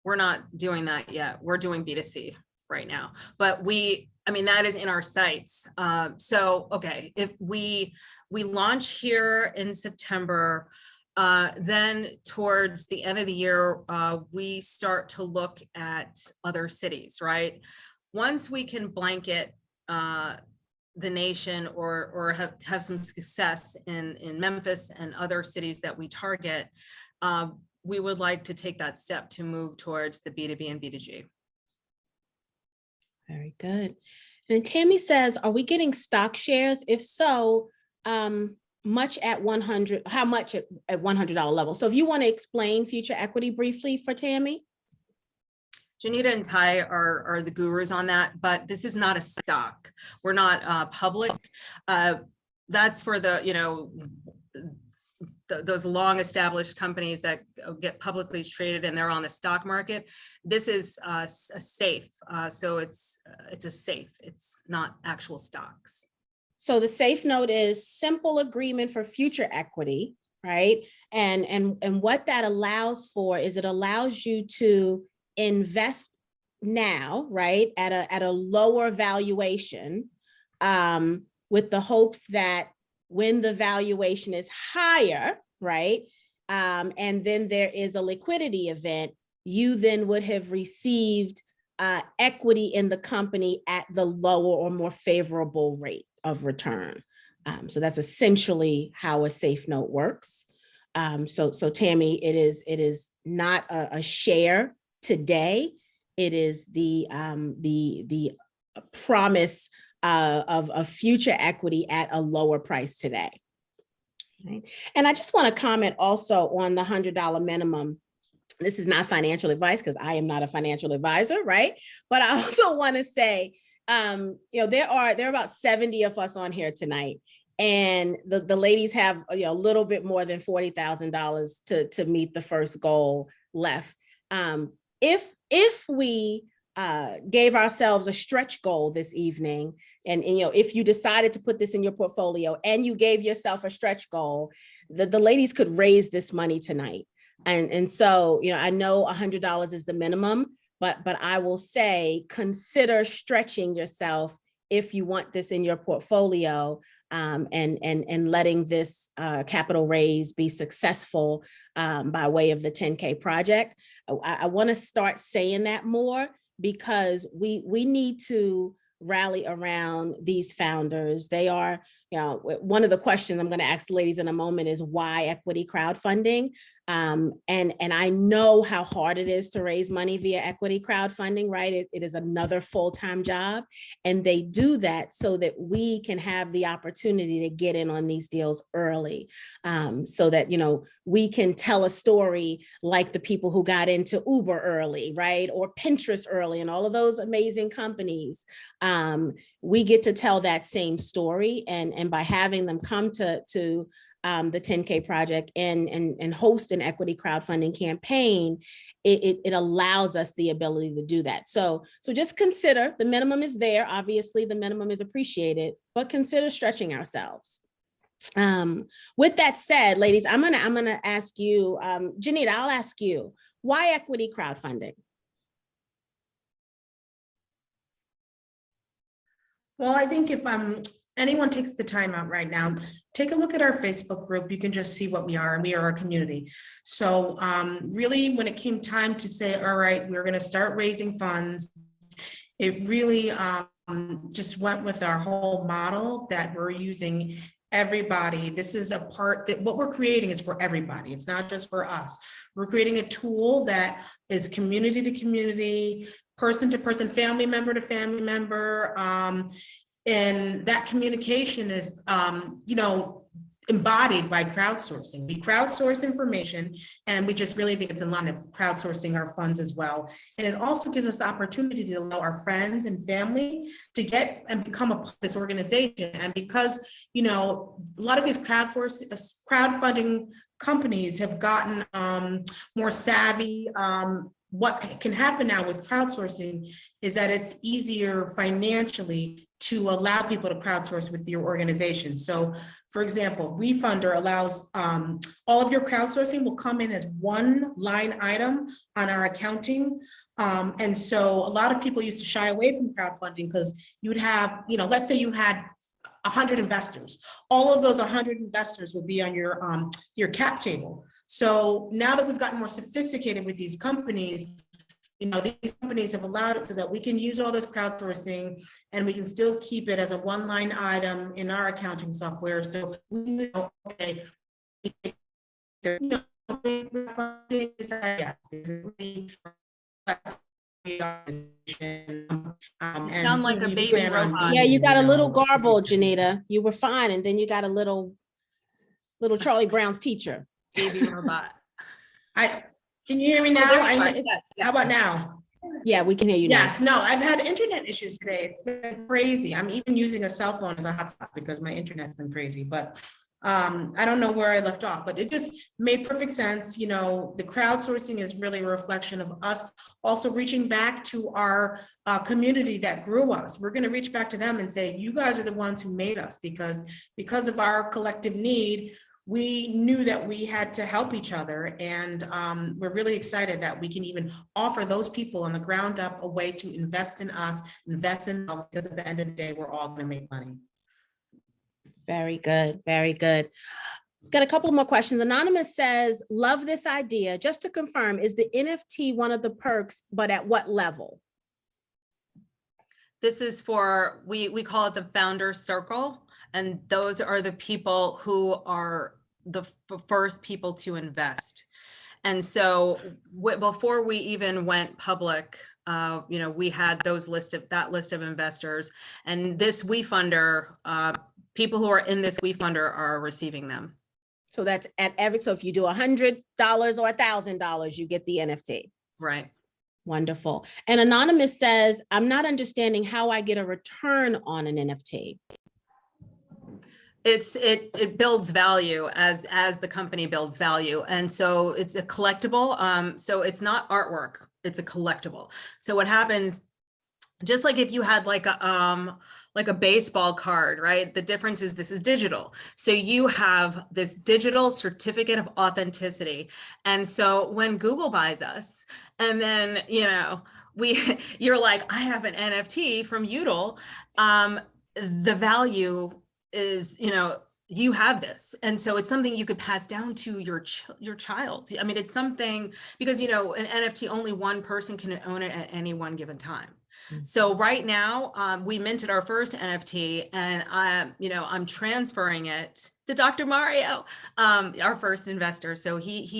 We're not doing that yet. We're doing B2C right now, but that is in our sights. So, okay, if we launch here in September, then towards the end of the year, we start to look at other cities, right? Once we can blanket the nation or have some success in Memphis and other cities that we target, we would like to take that step to move towards the B2B and B2G. Very good. And Tammy says, are we getting stock shares? If so, much at 100, how much at $100 level? So if you want to explain future equity briefly for Tammy. Janita and Ty are the gurus on that, but this is not a stock. We're not public. That's for those long established companies that get publicly traded and they're on the stock market. This is a safe. So it's a safe. It's not actual stocks. So the safe note is simple agreement for future equity, right? And what that allows for is it allows you to invest now, right, at a lower valuation, with the hopes that when the valuation is higher, right, and then there is a liquidity event, you then would have received equity in the company at the lower or more favorable rate of return. So that's essentially how a safe note works. So Tammy, it is not a share today. It is the promise of future equity at a lower price today. Right? And I just want to comment also on the $100 minimum. This is not financial advice because I am not a financial advisor, right? But I also want to say, there are about 70 of us on here tonight, and the ladies have a little bit more than $40,000 to meet the first goal left. If we gave ourselves a stretch goal this evening, and if you decided to put this in your portfolio and you gave yourself a stretch goal, the ladies could raise this money tonight. And so, I know $100 is the minimum, but I will say, consider stretching yourself if you want this in your portfolio, and letting this capital raise be successful by way of the 10K project. I want to start saying that more because we need to rally around these founders. They are, one of the questions I'm going to ask the ladies in a moment is why equity crowdfunding? And I know how hard it is to raise money via equity crowdfunding, right? It is another full-time job. And they do that so that we can have the opportunity to get in on these deals early, so that, we can tell a story like the people who got into Uber early, right? Or Pinterest early and all of those amazing companies. We get to tell that same story. And by having them come to the 10K project and host an equity crowdfunding campaign, it allows us the ability to do that. So just consider the minimum is there. Obviously, the minimum is appreciated, but consider stretching ourselves. With that said, ladies, I'm gonna ask you, Janita, I'll ask you, why equity crowdfunding? Well, I think if anyone takes the time out right now, take a look at our Facebook group. You can just see what we are, and we are a community. So really, when it came time to say, all right, we're going to start raising funds, it really just went with our whole model that we're using everybody. This is a part that what we're creating is for everybody. It's not just for us. We're creating a tool that is community to community, person to person, family member to family member. And that communication is, embodied by crowdsourcing. We crowdsource information, and we just really think it's in line of crowdsourcing our funds as well. And it also gives us the opportunity to allow our friends and family to get and become a part of this organization. And because, a lot of these crowdfunding companies have gotten more savvy, what can happen now with crowdsourcing is that it's easier financially to allow people to crowdsource with your organization. So for example, WeFunder allows all of your crowdsourcing will come in as one line item on our accounting. And so a lot of people used to shy away from crowdfunding because you would have, let's say you had 100 investors. All of those 100 investors will be on your cap table. So now that we've gotten more sophisticated with these companies, these companies have allowed it so that we can use all this crowdsourcing and we can still keep it as a one-line item in our accounting software. So we know, okay, You sound like a baby robot. Yeah, you got a little garbled, Janita. You were fine, and then you got a little Charlie Brown's teacher. Baby robot. Can you hear me now? How about now? Yeah, we can hear you now. Yes, no, I've had internet issues today. It's been crazy. I'm even using a cell phone as a hotspot because my internet's been crazy, but I don't know where I left off, but it just made perfect sense. The crowdsourcing is really a reflection of us also reaching back to our community that grew us. We're going to reach back to them and say, you guys are the ones who made us, because of our collective need, we knew that we had to help each other. And we're really excited that we can even offer those people on the ground up a way to invest in us, invest in us, because at the end of the day, we're all going to make money. Very good. Very good. Got a couple more questions. Anonymous says, love this idea. Just to confirm, is the NFT one of the perks, but at what level? This is for, we call it the founder circle. And those are the people who are the first people to invest. And so before we even went public, we had that list of investors, and this WeFunder, people who are in this WeFunder are receiving them. So that's so if you do $100 or $1,000, you get the NFT. Right. Wonderful. And Anonymous says, I'm not understanding how I get a return on an NFT. It builds value as the company builds value. And so it's a collectible. So it's not artwork, it's a collectible. So what happens, just like if you had like a baseball card, right? The difference is this is digital. So you have this digital certificate of authenticity. And so when Google buys us, and then, you're like, I have an NFT from Youdle, the value is, you have this. And so it's something you could pass down to your child. I mean, it's something, because, an NFT, only one person can own it at any one given time. So right now, we minted our first NFT, and I'm transferring it to Dr. Mario, our first investor. So he's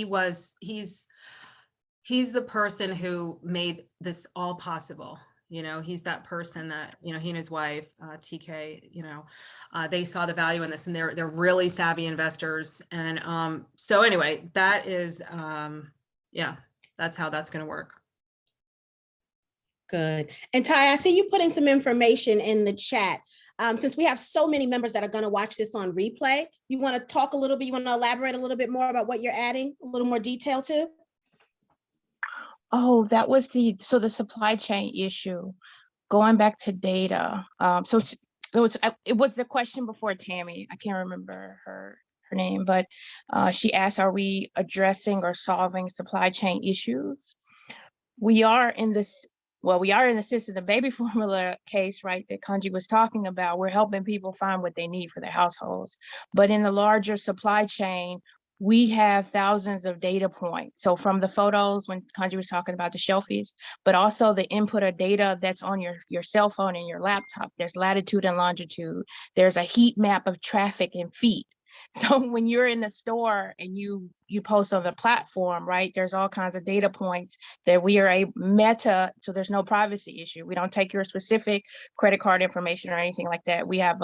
the person who made this all possible. He's that person that, he and his wife, TK, they saw the value in this, and they're really savvy investors. And so anyway, that is, that's how that's going to work. Good. And Ty, I see you putting some information in the chat. Since we have so many members that are going to watch this on replay, you want to talk a little bit, you want to elaborate a little bit more about what you're adding, a little more detail to? Oh, that was the supply chain issue, going back to data. So it was the question before Tammy. I can't remember her name, but she asked, are we addressing or solving supply chain issues? We are in this. Well, we are in the sense of the baby formula case, right, that Kanji was talking about. We're helping people find what they need for their households. But in the larger supply chain, we have thousands of data points. So from the photos, when Kanji was talking about the shelfies, but also the input of data that's on your cell phone and your laptop. There's latitude and longitude. There's a heat map of traffic and feet. So when you're in the store and you post on the platform, right, there's all kinds of data points that we are a meta, so there's no privacy issue. We don't take your specific credit card information or anything like that. We have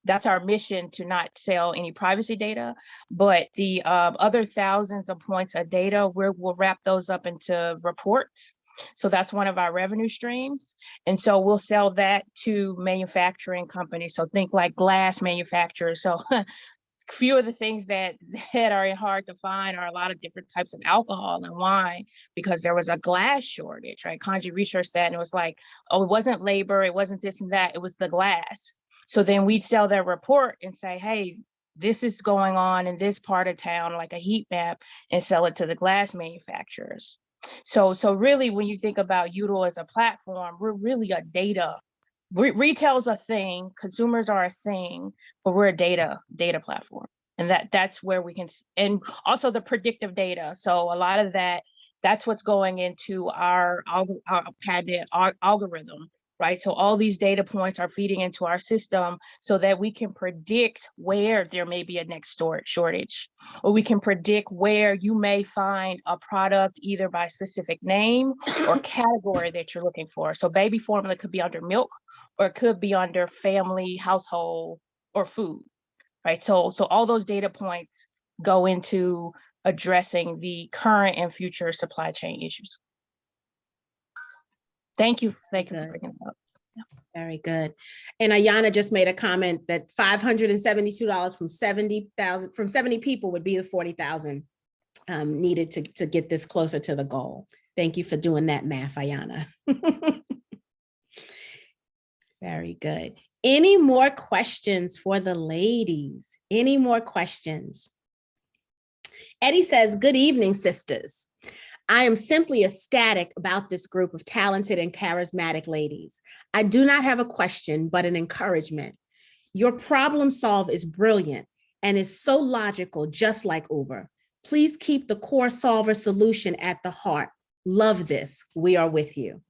that's our mission, to not sell any privacy data, but the other thousands of points of data, we'll wrap those up into reports. So that's one of our revenue streams. And so we'll sell that to manufacturing companies. So think like glass manufacturers. So few of the things that are hard to find are a lot of different types of alcohol and wine, because there was a glass shortage, right? Kanji researched that, and it was like, oh, it wasn't labor, it wasn't this and that, it was the glass. So then we'd sell their report and say, hey, this is going on in this part of town, like a heat map, and sell it to the glass manufacturers. So really, when you think about Youdle as a platform, we're really a data. Retail's a thing, consumers are a thing, but we're a data platform, and that's where we can, and also the predictive data. So a lot of that's what's going into our patented algorithm, right? So all these data points are feeding into our system so that we can predict where there may be a next shortage, or we can predict where you may find a product either by specific name or category that you're looking for. So baby formula could be under milk, or it could be under family, household, or food, right? So all those data points go into addressing the current and future supply chain issues. Thank you for bringing it up. Very good. And Ayana just made a comment that $572 from 70 people would be the 40,000 needed to get this closer to the goal. Thank you for doing that math, Ayana. Very good. Any more questions for the ladies? Any more questions? Eddie says, good evening, sisters. I am simply ecstatic about this group of talented and charismatic ladies. I do not have a question, but an encouragement. Your problem solve is brilliant and is so logical, just like Uber. Please keep the core solver solution at the heart. Love this. We are with you.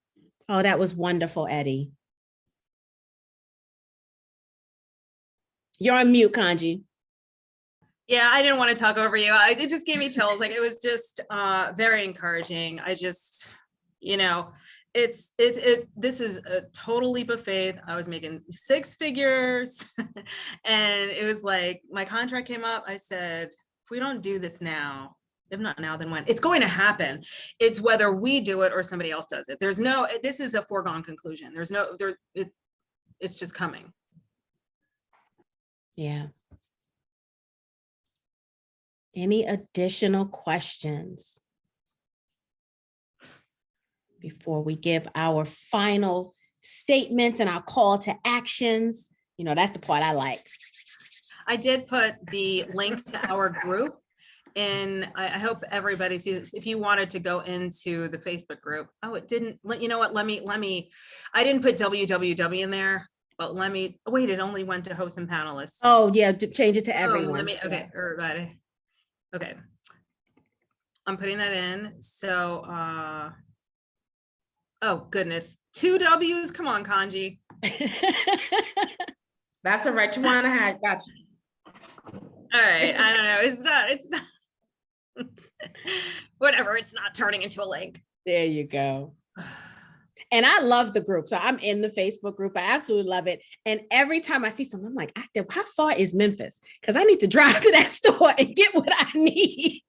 Oh, that was wonderful, Eddie. You're on mute, Kanji. Yeah, I didn't want to talk over you. It just gave me chills. Like, it was just very encouraging. I just, this is a total leap of faith. I was making 6 figures and it was like, my contract came up. I said, if we don't do this now, if not now, then when? It's going to happen. It's whether we do it or somebody else does it. This is a foregone conclusion. It's just coming. Yeah. Any additional questions before we give our final statements and our call to actions? That's the part I like. I did put the link to our group, and I hope everybody sees this. If you wanted to go into the Facebook group, it didn't. You know what? Let me. I didn't put www in there, but wait. It only went to hosts and panelists. Oh yeah, change it to everyone. Okay, everybody. Okay, I'm putting that in. So, oh goodness, 2 W's. Come on, Kanji. That's all right. 2.5. Got you. All right. I don't know. It's not. Whatever. It's not turning into a link. There you go. And I love the group. So I'm in the Facebook group. I absolutely love it. And every time I see something, I'm like, how far is Memphis? Because I need to drive to that store and get what I need.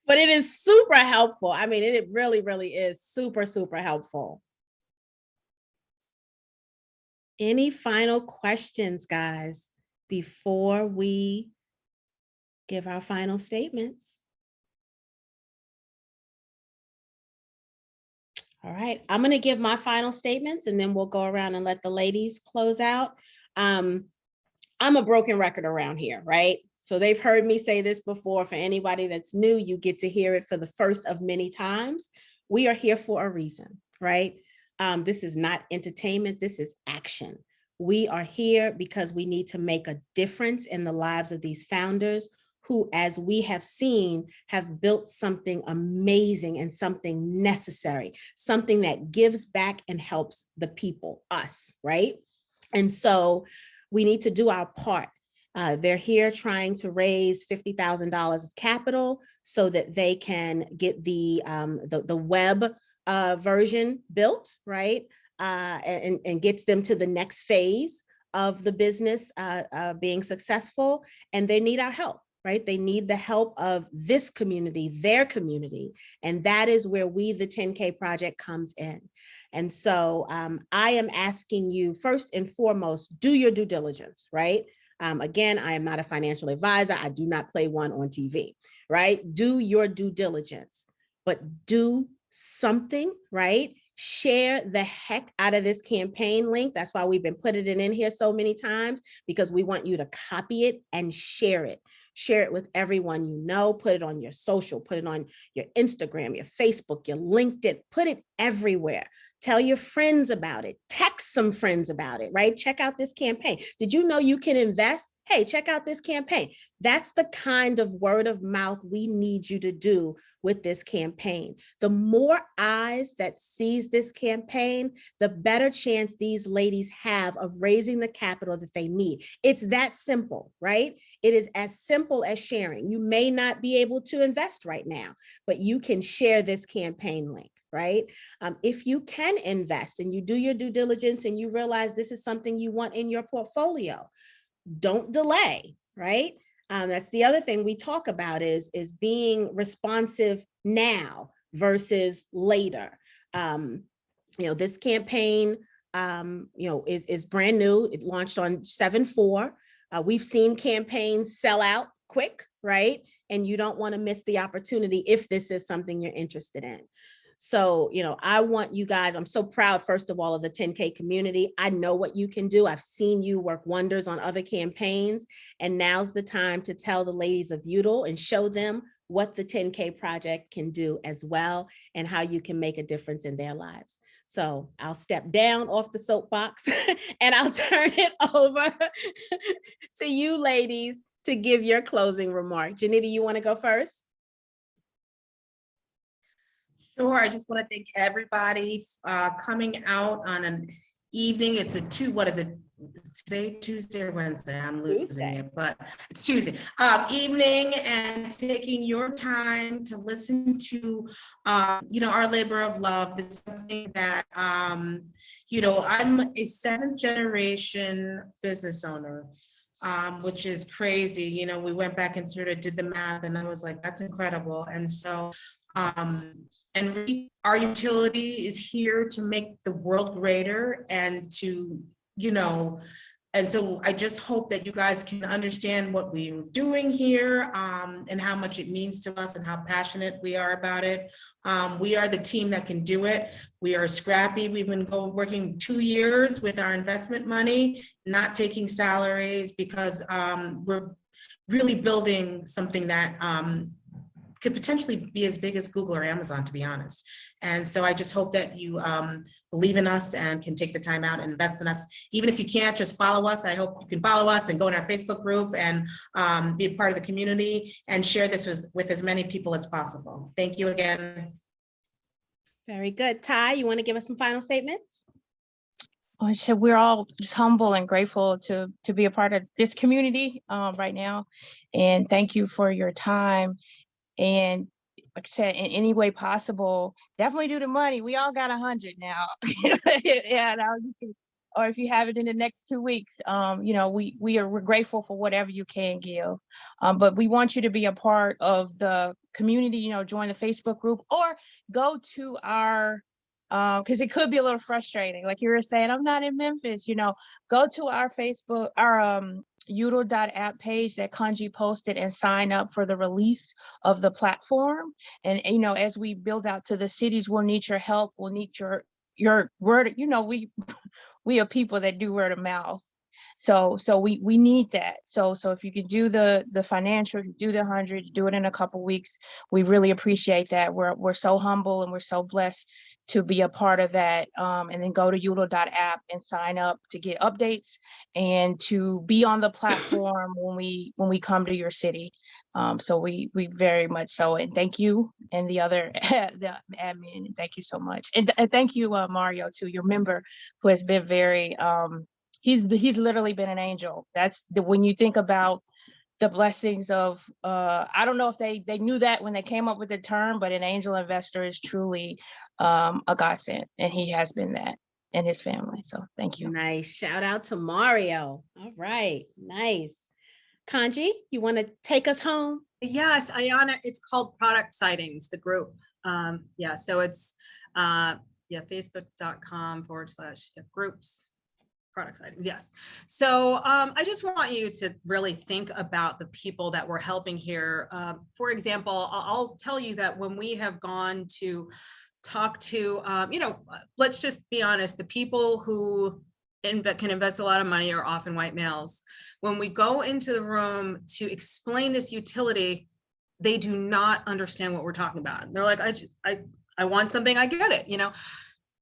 But it is super helpful. I mean, it really, really is super, super helpful. Any final questions, guys, before we give our final statements? All right, I'm going to give my final statements and then we'll go around and let the ladies close out. I'm a broken record around here, right? So they've heard me say this before. For anybody that's new, you get to hear it for the first of many times. We are here for a reason, right? This is not entertainment. This is action. We are here because we need to make a difference in the lives of these founders who, as we have seen, have built something amazing and something necessary, something that gives back and helps the people, us, right? And so we need to do our part. They're here trying to raise $50,000 of capital so that they can get the web version built, right? And gets them to the next phase of the business being successful, and they need our help. right? They need the help of this community, their community. And that is where we, the 10K Project, comes in. And so I am asking you, first and foremost, do your due diligence, right? Again, I am not a financial advisor. I do not play one on TV, right? Do your due diligence, but do something, right? Share the heck out of this campaign link. That's why we've been putting it in here so many times, because we want you to copy it and share it. Share it with everyone you know, put it on your social, put it on your Instagram, your Facebook, your LinkedIn, put it everywhere. Tell your friends about it. Text some friends about it, right? Check out this campaign. Did you know you can invest? Hey, check out this campaign. That's the kind of word of mouth we need you to do with this campaign. The more eyes that sees this campaign, the better chance these ladies have of raising the capital that they need. It's that simple, right? It is as simple as sharing. You may not be able to invest right now, but you can share this campaign link, right? If you can invest and you do your due diligence and you realize this is something you want in your portfolio, don't delay, right? That's the other thing we talk about is being responsive now versus later. This campaign, is brand new. It launched on 7/4. We've seen campaigns sell out quick, right? And you don't want to miss the opportunity if this is something you're interested in. So, I want you guys, I'm so proud, first of all, of the 10K community. I know what you can do. I've seen you work wonders on other campaigns. And now's the time to tell the ladies of Youdle and show them what the 10K Project can do as well, and how you can make a difference in their lives. So I'll step down off the soapbox and I'll turn it over to you ladies to give your closing remark. Janita, you want to go first? Sure. I just want to thank everybody coming out on an evening. It's what is it? Today, Tuesday or Wednesday? I'm losing it, but it's Tuesday evening, and taking your time to listen to, our labor of love. This is something that, I'm a 7th generation business owner. Which is crazy. We went back and sort of did the math, and I was like, that's incredible. And so, our utility is here to make the world greater, and to, and so I just hope that you guys can understand what we're doing here, and how much it means to us and how passionate we are about it. We are the team that can do it. We are scrappy. We've been working 2 years with our investment money, not taking salaries, because we're really building something that could potentially be as big as Google or Amazon, to be honest. And so I just hope that you believe in us and can take the time out and invest in us. Even if you can't, just follow us. I hope you can follow us and go in our Facebook group and be a part of the community and share this with as many people as possible. Thank you again. Very good. Ty, you want to give us some final statements? So we're all just humble and grateful to be a part of this community right now. And thank you for your time. And like I said, in any way possible, definitely do the money. We all got 100 now. Yeah, now you can, or if you have it in the next 2 weeks, we're grateful for whatever you can give. But we want you to be a part of the community, join the Facebook group, or go to our, because it could be a little frustrating. Like you were saying, I'm not in Memphis, go to our Facebook, our Youdle.app page that Kanji posted, and sign up for the release of the platform. And as we build out to the cities, we'll need your help. We'll need your word. We are people that do word of mouth. So we need that. So if you could do the financial, do the 100, do it in a couple weeks, we really appreciate that. We're so humble and we're so blessed to be a part of that. And then go to Youdle.app and sign up to get updates and to be on the platform when we come to your city. So we very much so, and thank you, and the other the admin, thank you so much, and thank you Mario too, your member, who has been very he's literally been an angel. That's when you think about the blessings of I don't know if they knew that when they came up with the term, but an angel investor is truly a godsend, and he has been that, and his family. So thank you. Nice. Shout out to Mario. All right. Nice. Kanji, you want to take us home? Yes, Ayana, it's called Product Sightings, the group. Yeah, so it's facebook.com/groups. Product sightings, yes. So I just want you to really think about the people that we're helping here. For example, I'll tell you that when we have gone to talk to, let's just be honest, the people who can invest a lot of money are often white males. When we go into the room to explain this utility, they do not understand what we're talking about. They're like, I want something, I get it,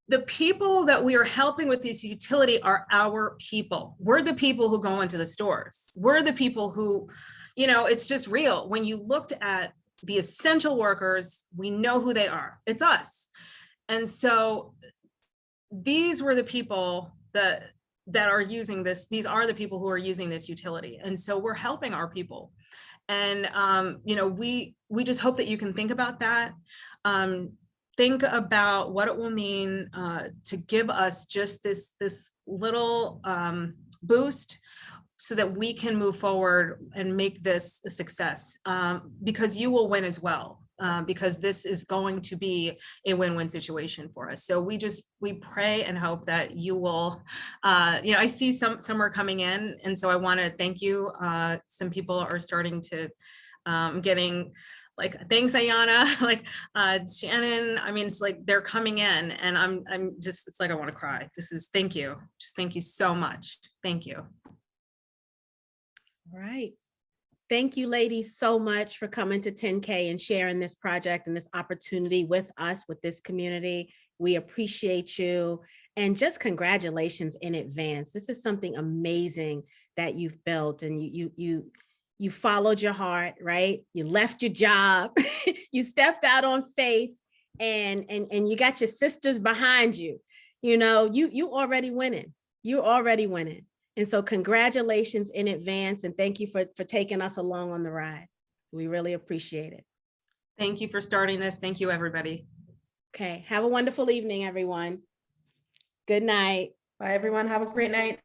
The people that we are helping with this utility are our people. We're the people who go into the stores. We're the people who, it's just real. When you looked at the essential workers, we know who they are. It's us. And so these were the people that are using this. These are the people who are using this utility. And so we're helping our people. And, we just hope that you can think about that. Think about what it will mean to give us just this little boost so that we can move forward and make this a success, because you will win as well, because this is going to be a win-win situation for us. So we pray and hope that you will, I see some are coming in, and so I want to thank you. Some people are starting to getting like, thanks, Ayana, like Shannon. I mean, it's like they're coming in, and I'm just, it's like I want to cry. Thank you. Just thank you so much. Thank you. All right. Thank you, ladies, so much for coming to 10K and sharing this project and this opportunity with us, with this community. We appreciate you, and just congratulations in advance. This is something amazing that you've built, and you followed your heart, right? You left your job, you stepped out on faith, and you got your sisters behind you. You already winning. You're already winning. And so congratulations in advance, and thank you for taking us along on the ride. We really appreciate it. Thank you for starting this. Thank you, everybody. Okay, have a wonderful evening, everyone. Good night. Bye, everyone. Have a great night.